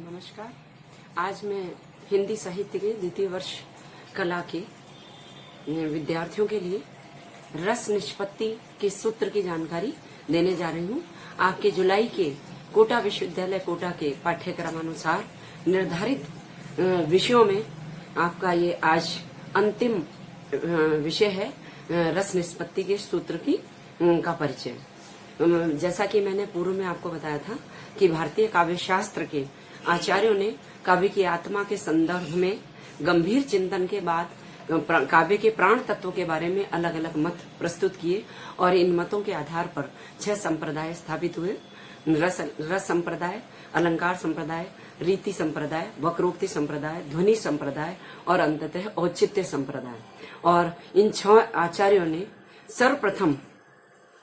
नमस्कार। आज मैं हिंदी साहित्य के द्वितीय वर्ष कला के विद्यार्थियों के लिए रस निष्पत्ति के सूत्र की जानकारी देने जा रही हूँ। आपके जुलाई के कोटा विश्वविद्यालय कोटा के पाठ्यक्रमानुसार निर्धारित विषयों में आपका ये आज अंतिम विषय है रस निष्पत्ति के सूत्र की का परिचय। जैसा कि मैंने पूर्व में आपको बताया था कि भारतीय काव्य शास्त्र के आचार्यों ने काव्य की आत्मा के संदर्भ में गंभीर चिंतन के बाद काव्य के प्राण तत्व के बारे में अलग अलग मत प्रस्तुत किए और इन मतों के आधार पर 6 संप्रदाय स्थापित हुए। रस संप्रदाय, अलंकार संप्रदाय, रीति संप्रदाय, वक्रोक्ति संप्रदाय, ध्वनि संप्रदाय और अंततः औचित्य संप्रदाय। और इन 6 आचार्यों ने सर्वप्रथम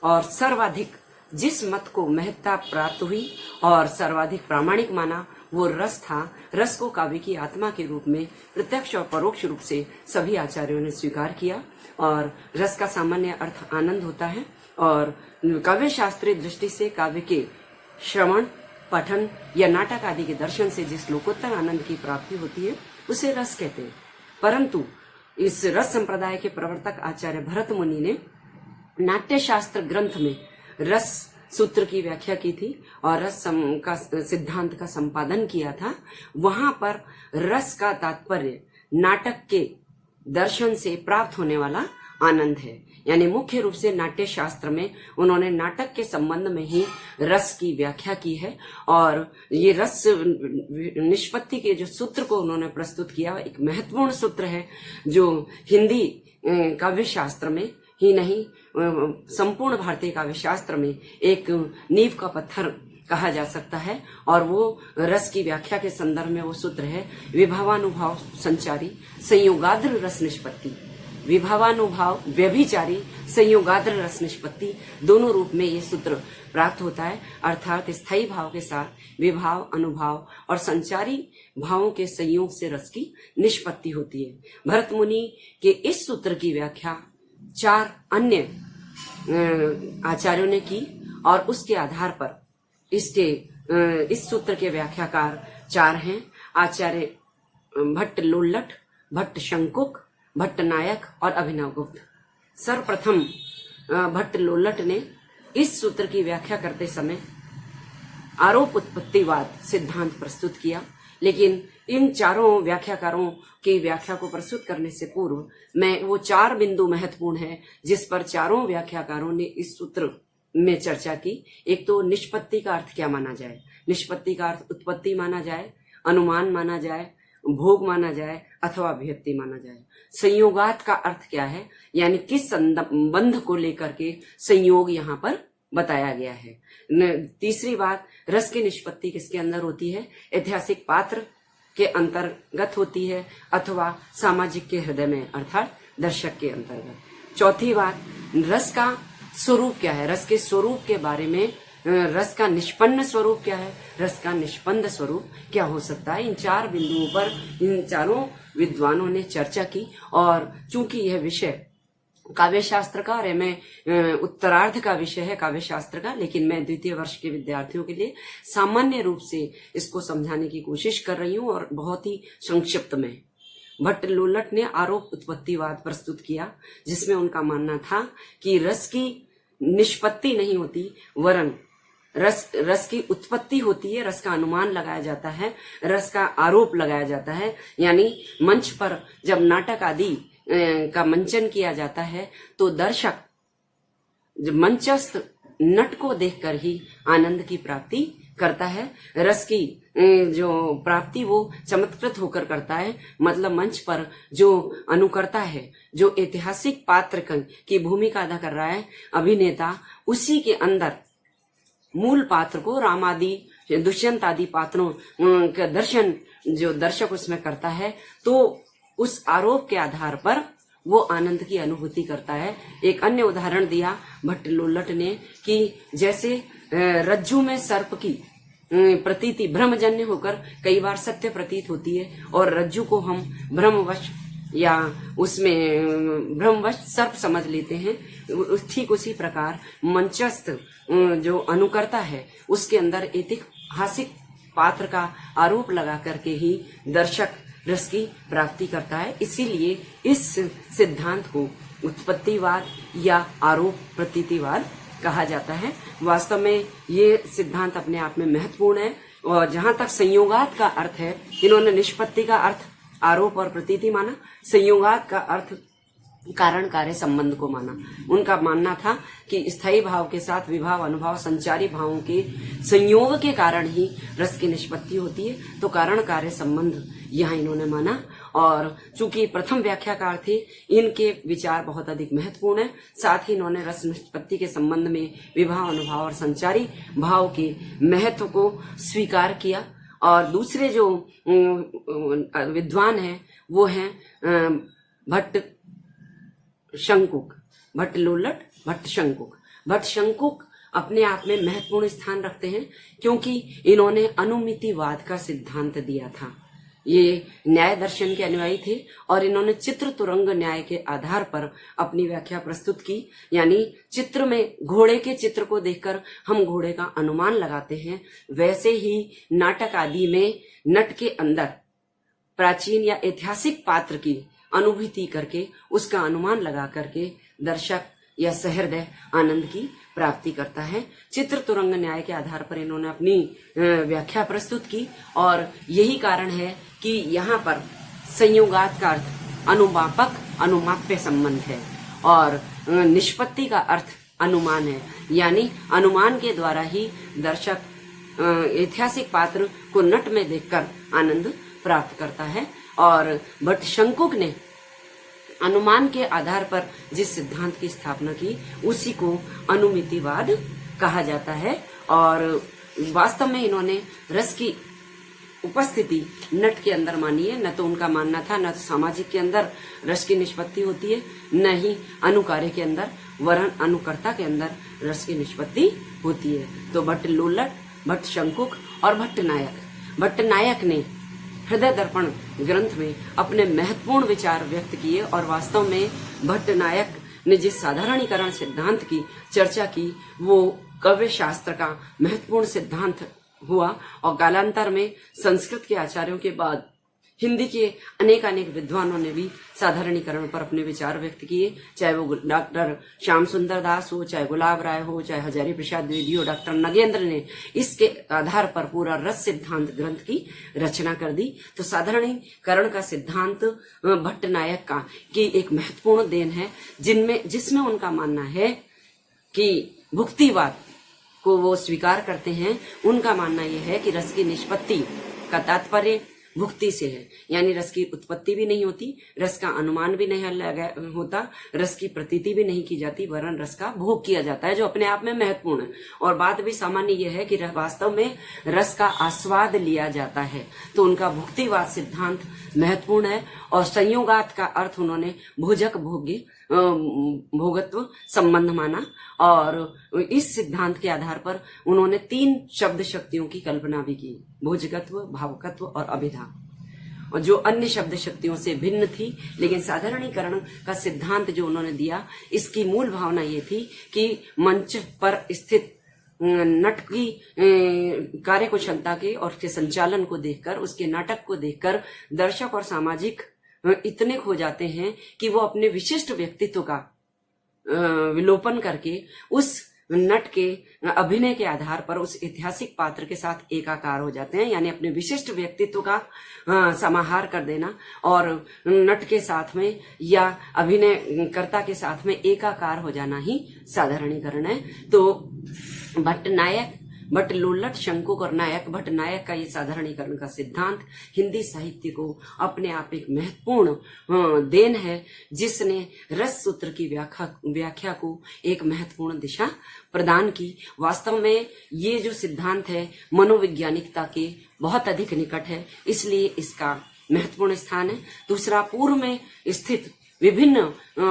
और सर्वाधिक जिस मत को महत्ता प्राप्त हुई और सर्वाधिक प्रामाणिक माना वो रस था। रस को काव्य की आत्मा के रूप में प्रत्यक्ष और परोक्ष रूप से सभी आचार्यों ने स्वीकार किया। और रस का सामान्य अर्थ आनंद होता है और काव्य शास्त्रीय दृष्टि से काव्य के श्रवण, पठन या नाटक आदि के दर्शन से जिस लोकोत्तर आनंद की प्राप्ति होती है उसे रस कहते हैं। परंतु इस रस संप्रदाय के प्रवर्तक आचार्य भरत मुनि ने नाट्य शास्त्र ग्रंथ में रस सूत्र की व्याख्या की थी और रस का सिद्धांत का संपादन किया था। वहां पर रस का तात्पर्य नाटक के दर्शन से प्राप्त होने वाला आनंद है। यानी मुख्य रूप से नाट्य शास्त्र में उन्होंने नाटक के संबंध में ही रस की व्याख्या की है। और ये रस निष्पत्ति के जो सूत्र को उन्होंने प्रस्तुत किया एक महत्वपूर्ण सूत्र है जो हिंदी काव्य शास्त्र में ही नहीं संपूर्ण भारतीय काव्य शास्त्र में एक नींव का पत्थर कहा जा सकता है। और वो रस की व्याख्या के संदर्भ में वो सूत्र है विभावानुभाव संचारी संयोगाद्र रस निष्पत्ति। विभावानुभाव व्यभिचारी संयोगाद्र रस निष्पत्ति दोनों रूप में ये सूत्र प्राप्त होता है। अर्थात स्थायी भाव के साथ विभाव, अनुभाव और संचारी भावों के संयोग से रस की निष्पत्ति होती है। भरत मुनि के इस सूत्र की व्याख्या 4 अन्य आचार्यों ने की और उसके आधार पर इस सूत्र के व्याख्याकार 4 हैं। आचार्य भट्ट लोल्लट, भट्ट शंकुक, भट्ट नायक और अभिनव गुप्त। सर्वप्रथम भट्ट लोल्लट ने इस सूत्र की व्याख्या करते समय आरोप उत्पत्तिवाद सिद्धांत प्रस्तुत किया। लेकिन इन चारों व्याख्याकारों की व्याख्या को प्रस्तुत करने से पूर्व मैं वो 4 बिंदु महत्वपूर्ण है जिस पर चारों व्याख्याकारों ने इस सूत्र में चर्चा की। एक तो निष्पत्ति का अर्थ क्या माना जाए। निष्पत्ति का अर्थ उत्पत्ति माना जाए, अनुमान माना जाए, भोग माना जाए अथवा अभिव्यक्ति माना जाए। संयोगात का अर्थ क्या है, यानी किस संबंध को लेकर के संयोग यहाँ पर बताया गया है। तीसरी बात, रस की निष्पत्ति किसके अंदर होती है, ऐतिहासिक पात्र के अंतर्गत होती है अथवा सामाजिक के हृदय में अर्थात दर्शक के अंतर्गत। चौथी बात, रस का स्वरूप क्या है, रस के स्वरूप के बारे में रस का निष्पन्न स्वरूप क्या है, रस का निष्पन्द स्वरूप क्या हो सकता है। इन 4 बिंदुओं पर इन चारों विद्वानों ने चर्चा की। और चूंकि यह विषय काव्य शास्त्र का और मैं उत्तरार्ध का विषय है काव्य शास्त्र का, लेकिन मैं द्वितीय वर्ष के विद्यार्थियों के लिए सामान्य रूप से इसको समझाने की कोशिश कर रही हूँ और बहुत ही संक्षिप्त में। भट्ट लोल्लट ने आरोप उत्पत्तिवाद प्रस्तुत किया जिसमें उनका मानना था कि रस की निष्पत्ति नहीं होती वरन रस की उत्पत्ति होती है। रस का अनुमान लगाया जाता है, रस का आरोप लगाया जाता है। यानी मंच पर जब नाटक आदि का मंचन किया जाता है तो दर्शक मंचस्थ नट को देखकर ही आनंद की प्राप्ति करता है। रस की जो प्राप्ति वो चमत्कृत होकर करता है। मतलब मंच पर जो अनुकर्ता है, जो ऐतिहासिक पात्र की भूमिका अदा कर रहा है अभिनेता, उसी के अंदर मूल पात्र को राम आदि, दुष्यंत आदि पात्रों का दर्शन जो दर्शक उसमें करता है तो उस आरोप के आधार पर वो आनंद की अनुभूति करता है। एक अन्य उदाहरण दिया भट्ट लोल्लट ने कि जैसे रज्जु में सर्प की प्रतीति भ्रमजन्य होकर कई बार सत्य प्रतीत होती है और रज्जु को हम भ्रमवश या उसमें भ्रमवश सर्प समझ लेते हैं। ठीक उसी प्रकार मंचस्थ जो अनुकर्ता है उसके अंदर ऐतिहासिक पात्र का आरोप लगा करके ही दर्शक रस की प्राप्ति करता है। इसीलिए इस सिद्धांत को उत्पत्तिवाद या आरोप प्रतीतिवाद कहा जाता है। वास्तव में ये सिद्धांत अपने आप में महत्वपूर्ण है। और जहां तक संयोगात का अर्थ है, इन्होंने निष्पत्ति का अर्थ आरोप और प्रतीति माना, संयोगात का अर्थ कारण कार्य संबंध को माना। उनका मानना था कि स्थायी भाव के साथ विभाव, अनुभव, संचारी भावों के संयोग के कारण ही रस की निष्पत्ति होती है। तो कारण कार्य संबंध यहाँ इन्होंने माना। और चूंकि प्रथम व्याख्याकार थे, इनके विचार बहुत अधिक महत्वपूर्ण है। साथ ही इन्होंने रस निष्पत्ति के संबंध में विभाव, अनुभव और संचारी भाव के महत्व को स्वीकार किया। और दूसरे जो विद्वान हैं वो हैं भट्ट शंकुक, भट्ट लोल्लट, भट्ट शंकुक। भट्ट शंकुक अपने आप में महत्वपूर्ण स्थान रखते हैं क्योंकि इन्होंने अनुमितिवाद का सिद्धांत दिया था। ये न्याय दर्शन के अनुयायी थे और इन्होंने चित्र तुरंग न्याय के आधार पर अपनी व्याख्या प्रस्तुत की। यानी चित्र में घोड़े के चित्र को देखकर हम घोड़े का अनुमान लगाते हैं, वैसे ही नाटक आदि में नट के अंदर प्राचीन या ऐतिहासिक पात्र की अनुभूति करके उसका अनुमान लगा करके दर्शक या सहृदय आनंद की प्राप्ति करता है। चित्र तुरंग न्याय के आधार पर इन्होंने अपनी व्याख्या प्रस्तुत की और यही कारण है कि यहाँ पर संयोगात का अर्थ अनुमापक, अनुमाप्य संबंध है और निष्पत्ति का अर्थ अनुमान है। यानी अनुमान के द्वारा ही दर्शक ऐतिहासिक पात्र को नट में देखकर आनंद प्राप्त करता है। और भट्ट शंकुक ने अनुमान के आधार पर जिस सिद्धांत की स्थापना की उसी को अनुमितिवाद कहा जाता है। और वास्तव में इन्होंने रस की उपस्थिति नट के अंदर मानी है। न तो उनका मानना था न तो सामाजिक के अंदर रस की निष्पत्ति होती है, न ही अनुकार्य के अंदर, वरन अनुकर्ता के अंदर रस की निष्पत्ति होती है। तो भट्ट लोल्लट, भट्ट शंकुक और भट्ट नायक। भट्ट नायक ने हृदय दर्पण ग्रंथ में अपने महत्वपूर्ण विचार व्यक्त किए और वास्तव में भट्ट नायक ने जिस साधारणीकरण सिद्धांत की चर्चा की वो काव्य शास्त्र का महत्वपूर्ण सिद्धांत हुआ। और कालांतर में संस्कृत के आचार्यों के बाद हिंदी के अनेक विद्वानों ने भी साधारणीकरण पर अपने विचार व्यक्त किए, चाहे वो डॉक्टर श्याम सुंदर दास हो, चाहे गुलाब राय हो, चाहे हजारी प्रसाद द्विवेदी हो, डॉक्टर नगेंद्र ने इसके आधार पर पूरा रस सिद्धांत ग्रंथ की रचना कर दी। तो साधारणीकरण का सिद्धांत भट्ट नायक का की एक महत्वपूर्ण देन है, जिसमें उनका मानना है कि भुक्तिवाद को वो स्वीकार करते हैं। उनका मानना यह है कि रस की निष्पत्ति का तात्पर्य भुक्ति से है, यानी रस की उत्पत्ति भी नहीं होती, रस का अनुमान भी नहीं होता, रस की प्रतीति भी नहीं की जाती, वरन रस का भोग किया जाता है, जो अपने आप में महत्वपूर्ण है। और बात भी सामान्य यह है कि वास्तव में रस का आस्वाद लिया जाता है। तो उनका भुक्तिवाद सिद्धांत महत्वपूर्ण है। और संयोगात का अर्थ उन्होंने भोजक भोग्य भोगत्व संबंध माना। और इस सिद्धांत के आधार पर उन्होंने 3 शब्द शक्तियों की कल्पना भी की, भोजकत्व, भावकत्व और अभिधा, और जो अन्य शब्द शक्तियों से भिन्न थी। लेकिन साधारणीकरण का सिद्धांत जो उन्होंने दिया, इसकी मूल भावना ये थी कि मंच पर स्थित नट की कार्यकुशलता के और उसके संचालन को देखकर, उसके नाटक को देखकर दर्शक और सामाजिक इतने खो जाते हैं कि वो अपने विशिष्ट व्यक्तित्व का विलोपन करके उस नट के अभिनय के आधार पर उस ऐतिहासिक पात्र के साथ एकाकार हो जाते हैं। यानी अपने विशिष्ट व्यक्तित्व का समाहार कर देना और नट के साथ में या अभिनयकर्ता के साथ में एकाकार हो जाना ही साधारणीकरण है। तो भट्ट नायक, भट्ट लोल्लट, शंकुक और नायक, भट्ट नायक का ये साधारणीकरण का सिद्धांत हिंदी साहित्य को अपने आप एक महत्वपूर्ण देन है, जिसने रस सूत्र की व्याख्या को एक महत्वपूर्ण दिशा प्रदान की। वास्तव में ये जो सिद्धांत है मनोवैज्ञानिकता के बहुत अधिक निकट है, इसलिए इसका महत्वपूर्ण स्थान है। दूसरा, पूर्व में स्थित विभिन्न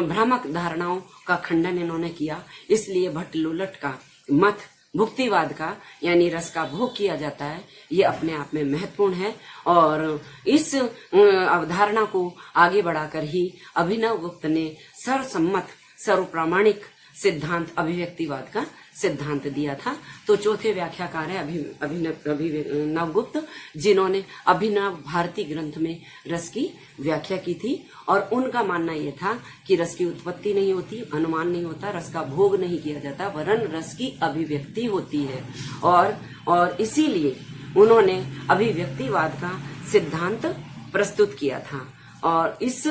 भ्रामक धारणाओं का खंडन इन्होंने किया, इसलिए भट्ट लोल्लट का मत भुक्तिवाद का, यानी रस का भोग किया जाता है, ये अपने आप में महत्वपूर्ण है। और इस अवधारणा को आगे बढ़ाकर ही अभिनव गुप्त ने सर्वसम्मत सर्वप्रामाणिक सिद्धांत अभिव्यक्तिवाद का सिद्धांत दिया था। तो चौथे व्याख्याकार है अभिनवगुप्त, जिन्होंने अभिनव भारती ग्रंथ में रस की व्याख्या की थी। और उनका मानना यह था कि रस की उत्पत्ति नहीं होती, अनुमान नहीं होता, रस का भोग नहीं किया जाता, वरन रस की अभिव्यक्ति होती है। और इसीलिए उन्होंने अभिव्यक्तिवाद का सिद्धांत प्रस्तुत किया था। और इस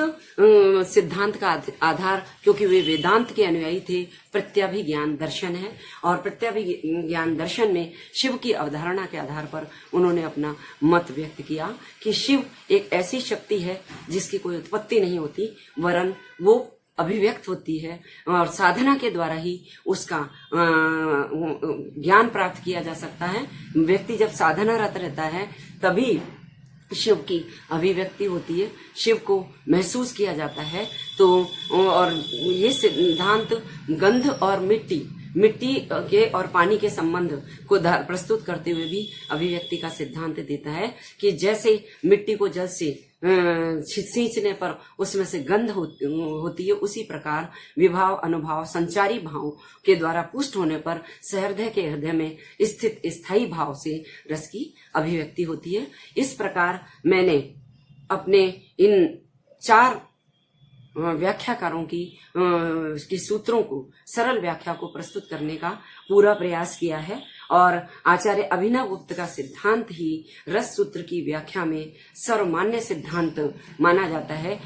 सिद्धांत का आधार, क्योंकि वे वेदांत के अनुयायी थे, प्रत्यभिज्ञान दर्शन है। और प्रत्यभिज्ञान दर्शन में शिव की अवधारणा के आधार पर उन्होंने अपना मत व्यक्त किया कि शिव एक ऐसी शक्ति है जिसकी कोई उत्पत्ति नहीं होती, वरन वो अभिव्यक्त होती है और साधना के द्वारा ही उसका ज्ञान प्राप्त किया जा सकता है। व्यक्ति जब साधनारत रहता है तभी शिव की अभिव्यक्ति होती है, शिव को महसूस किया जाता है। तो और ये सिद्धांत गंध और मिट्टी के और पानी के संबंध को प्रस्तुत करते हुए भी अभिव्यक्ति का सिद्धांत देता है कि जैसे मिट्टी को जल से सींचने पर उसमें से गंध होती है, उसी प्रकार विभाव, अनुभाव, संचारी भाव के द्वारा पुष्ट होने पर सहृदय के हृदय में स्थित स्थायी भाव से रस की अभिव्यक्ति होती है। इस प्रकार मैंने अपने इन 4 व्याख्याकारों की सूत्रों को, सरल व्याख्या को प्रस्तुत करने का पूरा प्रयास किया है। और आचार्य अभिनवगुप्त का सिद्धांत ही रस सूत्र की व्याख्या में सर्वमान्य सिद्धांत माना जाता है।